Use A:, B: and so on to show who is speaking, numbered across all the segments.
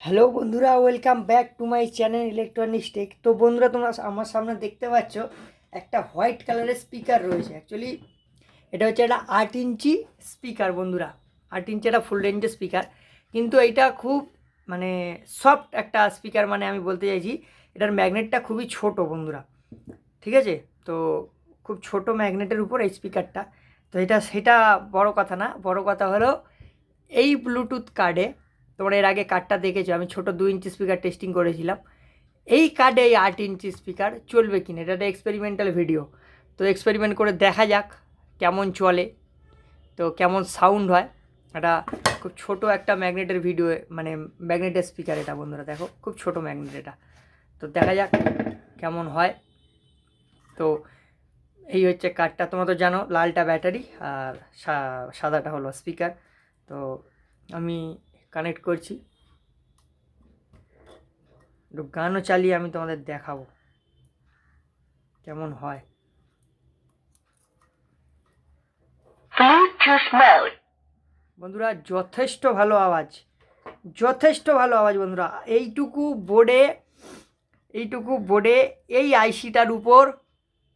A: Hello বন্ধুরা, welcome back to my channel electronics tech. তো বন্ধুরা, তোমরা আমার সামনে দেখতে পাচ্ছ একটা হোয়াইট কালারের স্পিকার রয়েছে। অ্যাকচুয়ালি এটা হচ্ছে একটা 8 ইঞ্চি স্পিকার বন্ধুরা। 8 ইঞ্চি একটা ফুল রেঞ্জের স্পিকার, কিন্তু এইটা খুব মানে সফট একটা স্পিকার। মানে আমি বলতে চাইছি এটার ম্যাগনেটটা খুবই ছোট বন্ধুরা, ঠিক আছে? তো খুব ছোট ম্যাগনেটের উপর এই স্পিকারটা। তো সেটা বড় কথা না, বড় কথা হলো এই ব্লুটুথ কার্ডে, তোমরা এর আগে কার্ডটা দেখেছো, আমি ছোট 2 ইঞ্চি স্পিকার টেস্টিং করেছিলাম। এই কার্ডে এই 8 ইঞ্চি স্পিকার চলবে কিনা, এটা একটা এক্সপেরিমেন্টাল ভিডিও। তো এক্সপেরিমেন্ট করে দেখা যাক কেমন চলে, তো কেমন সাউন্ড হয়। এটা খুব ছোট একটা ম্যাগনেটের ভিডিও, মানে ম্যাগনেটের স্পিকার এটা বন্ধুরা। দেখো খুব ছোট ম্যাগনেট এটা। তো দেখা যাক কেমন হয়। তো এই হচ্ছে কার্ডটা, তোমরা তো জানো লালটা ব্যাটারি আর সাদাটা হলো স্পিকার। তো আমি কানেক্ট করছি, একটু গানও চালিয়ে আমি তোমাদের দেখাবো কেমন হয়। বন্ধুরা যথেষ্ট ভালো আওয়াজ, যথেষ্ট ভালো আওয়াজ বন্ধুরা। এইটুকু বোর্ডে এই আইসিটার উপর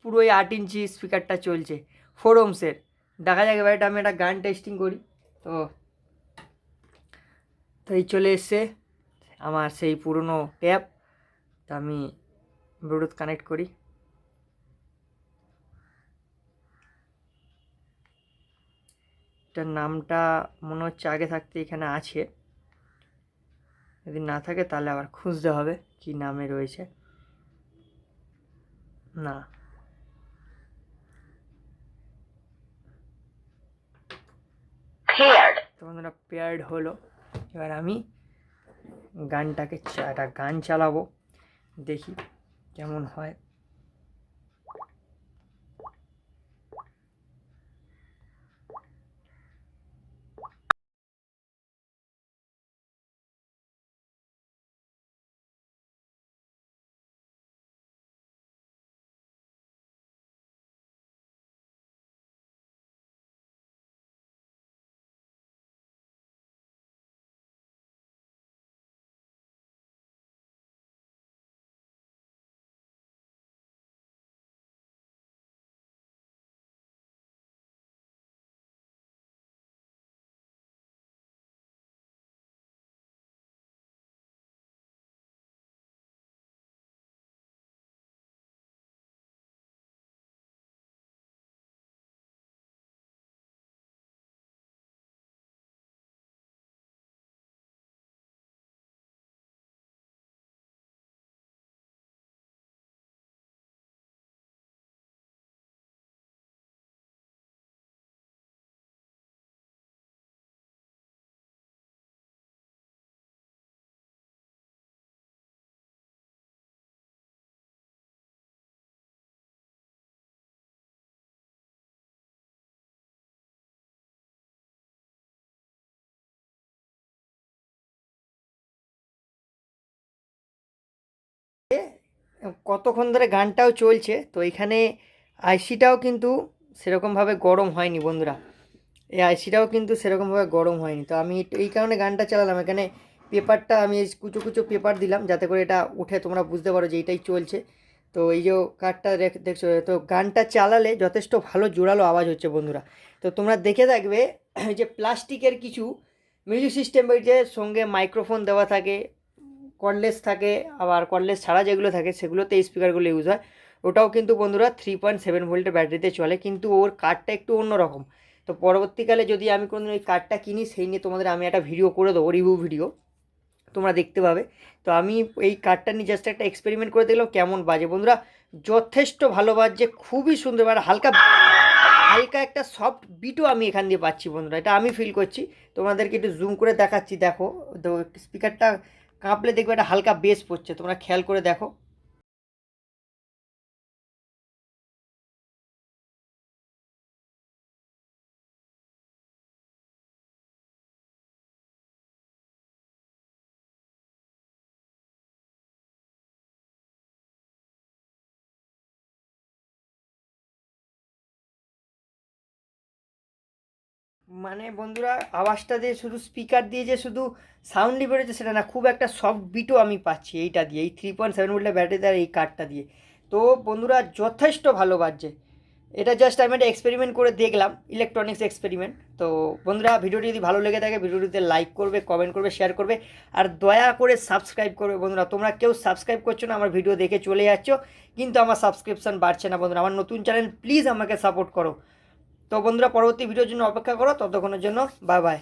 A: পুরো এই 8 ইঞ্চি স্পিকারটা চলছে, 4 ohms-এর। দেখা যাক এবার এটা আমি একটা গান টেস্টিং করি। তো তো এই চলে এসছে আমার সেই পুরনো ট্যাব। তো আমি ব্লুটুথ কানেক্ট করি। এটার নামটা মনে হচ্ছে আগে থাকতে এখানে আছে, যদি না থাকে তাহলে আবার খুঁজতে হবে কি নামে রয়েছে। না, তো বন্ধুরা পেয়ার্ড হলো। এবার আমি একটা গান চালাবো, দেখি কেমন হয়। কতক্ষণ ধরে গানটাও চলছে, তো এখানে আইসিটাও কিন্তু সেরকমভাবে গরম হয়নি বন্ধুরা। এই আইসিটাও কিন্তু সেরকমভাবে গরম হয়নি। তো আমি এই কারণে গানটা চালালাম। এখানে পেপারটা আমি কুচো কুচো পেপার দিলাম, যাতে করে এটা উঠে তোমরা বুঝতে পারো যে এইটাই চলছে। তো এই যে কার্ডটা দেখছো, তো গানটা চালালে যথেষ্ট ভালো জোরালো আওয়াজ হচ্ছে বন্ধুরা। তো তোমরা দেখে থাকবে এই যে প্লাস্টিকের কিছু মিউজিক সিস্টেম, ওই যে সঙ্গে মাইক্রোফোন দেওয়া থাকে, কর্ডলেস থাকে, আবার কর্ডলেস ছাড়া যেগুলো থাকে সেগুলোতে এই স্পিকারগুলো ইউজ হয়। ওটাও কিন্তু বন্ধুরা 3.7 ভোল্টের ব্যাটারিতে চলে, কিন্তু ওর কার্ডটা একটু অন্যরকম। তো পরবর্তীকালে যদি আমি কোনো ওই কার্ডটা কিনি, সেই নিয়ে তোমাদের আমি একটা ভিডিও করে দেবো, রিভিউ ভিডিও, তোমরা দেখতে পাবে। তো আমি এই কার্ডটা নিয়ে জাস্ট একটা এক্সপেরিমেন্ট করে দেখলাম কেমন বাজে বন্ধুরা। যথেষ্ট ভালো বাজছে, খুবই সুন্দর। আর হালকা হালকা একটা সফট বিটও আমি এখান দিয়ে পাচ্ছি বন্ধুরা, এটা আমি ফিল করছি। তোমাদেরকে একটু জুম করে দেখাচ্ছি, দেখো। তো স্পিকারটা কাঁপলে দেখবে একটা হালকা বেস পড়ছে, তোমরা খেয়াল করে দেখো। মানে বন্ধুরা আওয়াজটা দিয়ে শুধু স্পিকার দিয়ে যে শুধু সাউন্ডই বেরোচ্ছে সেটা না, খুব একটা সফট বিটও আমি পাচ্ছি এইটা দিয়ে, এই 3.7 ভোল্টের ব্যাটারি আর এই কার্ডটা দিয়ে। তো বন্ধুরা যথেষ্ট ভালো বাজছে। এটা জাস্ট আমি একটা এক্সপেরিমেন্ট করে দেখলাম, ইলেকট্রনিক্স এক্সপেরিমেন্ট। তো বন্ধুরা ভিডিওটি যদি ভালো লেগে থাকে ভিডিওটিতে লাইক করবে, কমেন্ট করবে, শেয়ার করবে, আর দয়া করে সাবস্ক্রাইব করবে। বন্ধুরা তোমরা কেউ সাবস্ক্রাইব করছো না, আমার ভিডিও দেখে চলে যাচ্ছ, কিন্তু আমার সাবস্ক্রিপশন বাড়ছে না। বন্ধুরা আমার নতুন চ্যানেল, প্লিজ আমাকে সাপোর্ট করো। তো বন্ধুরা পরবর্তী ভিডিওর জন্য অপেক্ষা করো, ততক্ষণের জন্য বাই বাই।